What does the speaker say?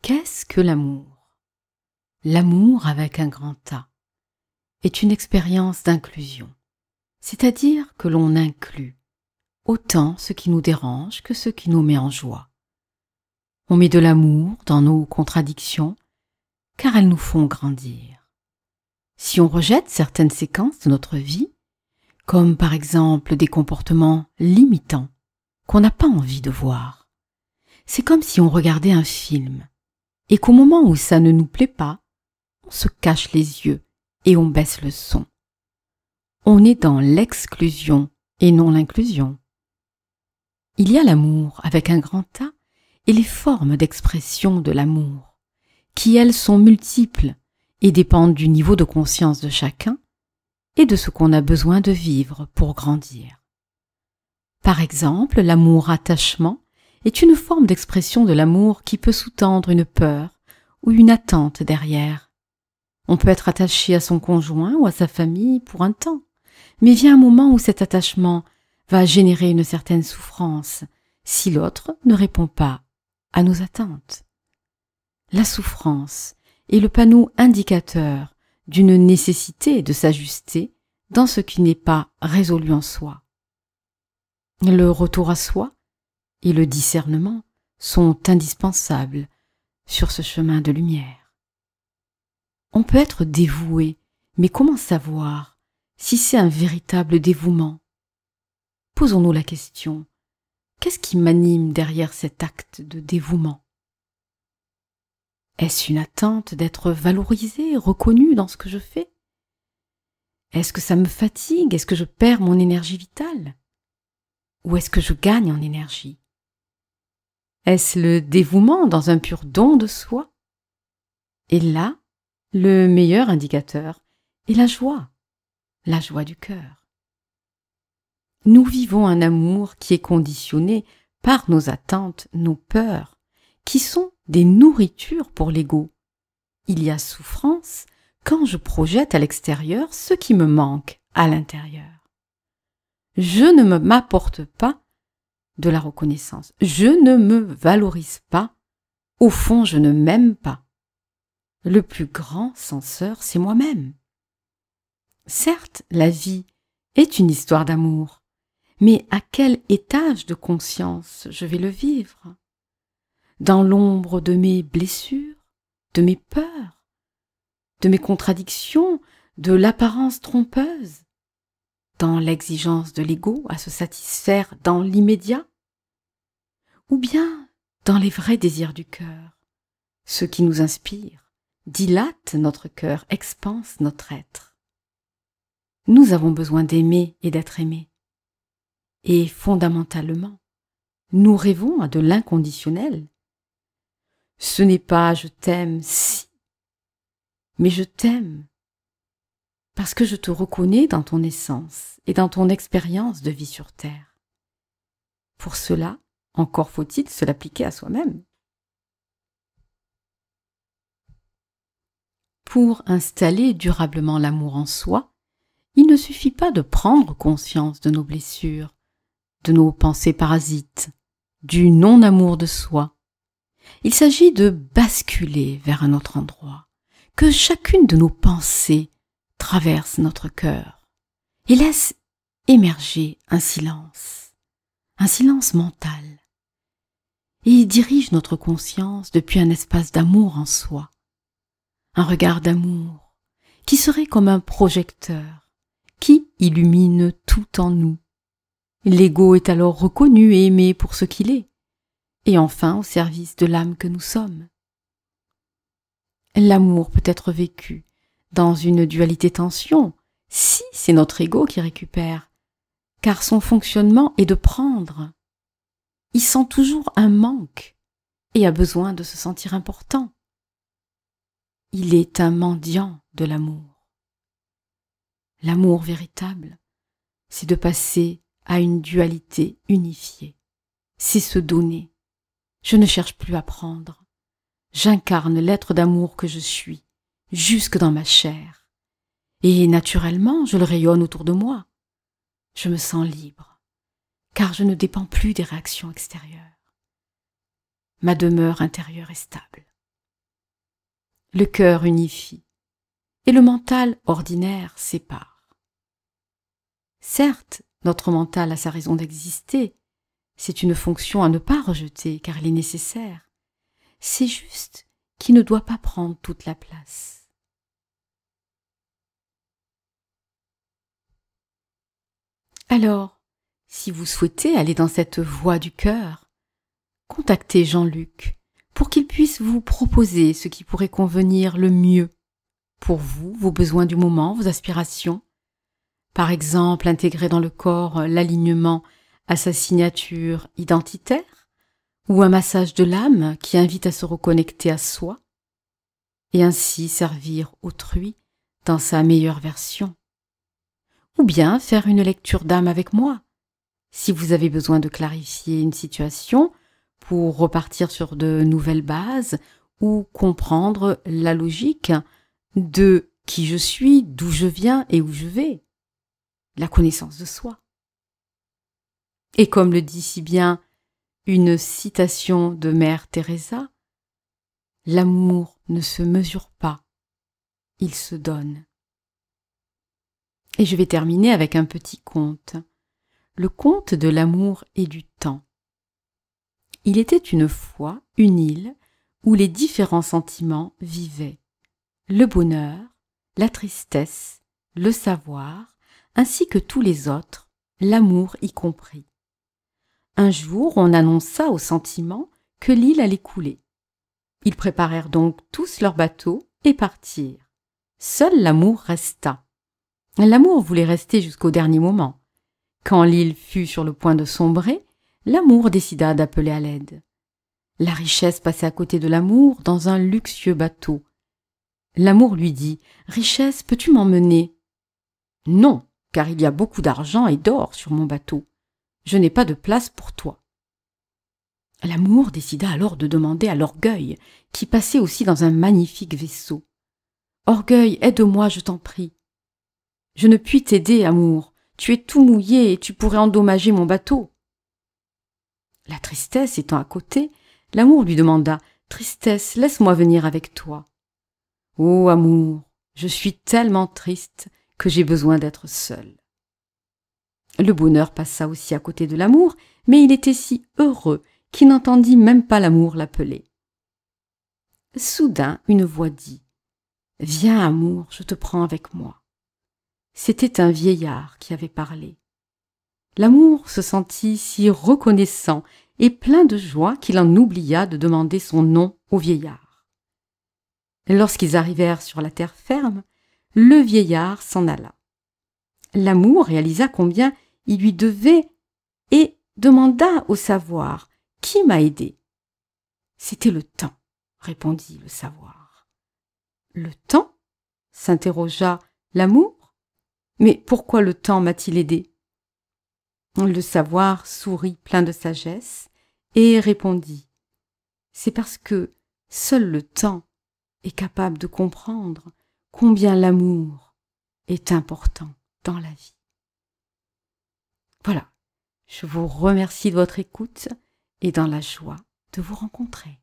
Qu'est-ce que l'amour? L'amour avec un grand A est une expérience d'inclusion, c'est-à-dire que l'on inclut autant ce qui nous dérange que ce qui nous met en joie. On met de l'amour dans nos contradictions car elles nous font grandir. Si on rejette certaines séquences de notre vie, comme par exemple des comportements limitants qu'on n'a pas envie de voir, c'est comme si on regardait un film et qu'au moment où ça ne nous plaît pas, on se cache les yeux et on baisse le son. On est dans l'exclusion et non l'inclusion. Il y a l'amour avec un grand A et les formes d'expression de l'amour, qui elles sont multiples et dépendent du niveau de conscience de chacun et de ce qu'on a besoin de vivre pour grandir. Par exemple, l'amour-attachement est une forme d'expression de l'amour qui peut sous-tendre une peur ou une attente derrière. On peut être attaché à son conjoint ou à sa famille pour un temps, mais vient un moment où cet attachement va générer une certaine souffrance si l'autre ne répond pas à nos attentes. La souffrance est le panneau indicateur d'une nécessité de s'ajuster dans ce qui n'est pas résolu en soi. Le retour à soi et le discernement sont indispensables sur ce chemin de lumière. On peut être dévoué, mais comment savoir si c'est un véritable dévouement? Posons-nous la question, qu'est-ce qui m'anime derrière cet acte de dévouement? Est-ce une attente d'être valorisé, reconnu dans ce que je fais? Est-ce que ça me fatigue? Est-ce que je perds mon énergie vitale? Ou est-ce que je gagne en énergie? Est-ce le dévouement dans un pur don de soi? Et là, le meilleur indicateur est la joie du cœur. Nous vivons un amour qui est conditionné par nos attentes, nos peurs, qui sont des nourritures pour l'ego. Il y a souffrance quand je projette à l'extérieur ce qui me manque à l'intérieur. Je ne m'apporte pas de la reconnaissance. Je ne me valorise pas. Au fond, je ne m'aime pas. Le plus grand censeur, c'est moi-même. Certes, la vie est une histoire d'amour, mais à quel étage de conscience je vais le vivre? Dans l'ombre de mes blessures, de mes peurs, de mes contradictions, de l'apparence trompeuse, dans l'exigence de l'ego à se satisfaire dans l'immédiat, ou bien dans les vrais désirs du cœur, ceux qui nous inspirent, dilatent notre cœur, expansent notre être. Nous avons besoin d'aimer et d'être aimés. Et fondamentalement, nous rêvons à de l'inconditionnel. Ce n'est pas « je t'aime si », mais « je t'aime » parce que je te reconnais dans ton essence et dans ton expérience de vie sur Terre. Pour cela, encore faut-il se l'appliquer à soi-même. Pour installer durablement l'amour en soi, il ne suffit pas de prendre conscience de nos blessures, de nos pensées parasites, du non-amour de soi. Il s'agit de basculer vers un autre endroit, que chacune de nos pensées traverse notre cœur et laisse émerger un silence mental, et dirige notre conscience depuis un espace d'amour en soi, un regard d'amour qui serait comme un projecteur qui illumine tout en nous. L'ego est alors reconnu et aimé pour ce qu'il est, et enfin au service de l'âme que nous sommes. L'amour peut être vécu dans une dualité tension, si c'est notre ego qui récupère, car son fonctionnement est de prendre. Il sent toujours un manque et a besoin de se sentir important. Il est un mendiant de l'amour. L'amour véritable, c'est de passer à une dualité unifiée. C'est se donner. Je ne cherche plus à prendre. J'incarne l'être d'amour que je suis, jusque dans ma chair. Et naturellement, je le rayonne autour de moi. Je me sens libre, car je ne dépends plus des réactions extérieures. Ma demeure intérieure est stable. le cœur unifie, et le mental ordinaire sépare. Certes, notre mental a sa raison d'exister, c'est une fonction à ne pas rejeter car elle est nécessaire. C'est juste qu'il ne doit pas prendre toute la place. Alors, si vous souhaitez aller dans cette voie du cœur, contactez Jean-Luc pour qu'il puisse vous proposer ce qui pourrait convenir le mieux pour vous, vos besoins du moment, vos aspirations. Par exemple, intégrer dans le corps l'alignement à sa signature identitaire ou un massage de l'âme qui invite à se reconnecter à soi et ainsi servir autrui dans sa meilleure version. Ou bien faire une lecture d'âme avec moi, si vous avez besoin de clarifier une situation pour repartir sur de nouvelles bases ou comprendre la logique de qui je suis, d'où je viens et où je vais, la connaissance de soi. Et comme le dit si bien une citation de Mère Teresa, l'amour ne se mesure pas, il se donne. Et je vais terminer avec un petit conte, le conte de l'amour et du temps. Il était une fois une île où les différents sentiments vivaient, le bonheur, la tristesse, le savoir, ainsi que tous les autres, l'amour y compris. Un jour, on annonça aux sentiments que l'île allait couler. Ils préparèrent donc tous leur bateau et partirent. Seul l'amour resta. L'amour voulait rester jusqu'au dernier moment. Quand l'île fut sur le point de sombrer, l'amour décida d'appeler à l'aide. La richesse passait à côté de l'amour dans un luxueux bateau. L'amour lui dit « Richesse, peux-tu m'emmener ?»« Non, car il y a beaucoup d'argent et d'or sur mon bateau. Je n'ai pas de place pour toi. » L'amour décida alors de demander à l'orgueil, qui passait aussi dans un magnifique vaisseau. « Orgueil, aide-moi, je t'en prie. »« Je ne puis t'aider, amour. Tu es tout mouillé et tu pourrais endommager mon bateau. » La tristesse étant à côté, l'amour lui demanda « Tristesse, laisse-moi venir avec toi. »« Oh, amour, je suis tellement triste que j'ai besoin d'être seul. » Le bonheur passa aussi à côté de l'amour, mais il était si heureux qu'il n'entendit même pas l'amour l'appeler. Soudain, une voix dit « Viens, amour, je te prends avec moi. » C'était un vieillard qui avait parlé. L'amour se sentit si reconnaissant et plein de joie qu'il en oublia de demander son nom au vieillard. Lorsqu'ils arrivèrent sur la terre ferme, le vieillard s'en alla. L'amour réalisa combien il lui devait et demanda au savoir « Qui m'a aidé ?» « C'était le temps, » répondit le savoir. « Le temps ?» s'interrogea l'amour. « Mais pourquoi le temps m'a-t-il aidé ?» Le savoir sourit plein de sagesse et répondit « C'est parce que seul le temps est capable de comprendre combien l'amour est important dans la vie. » Voilà, je vous remercie de votre écoute et dans la joie de vous rencontrer.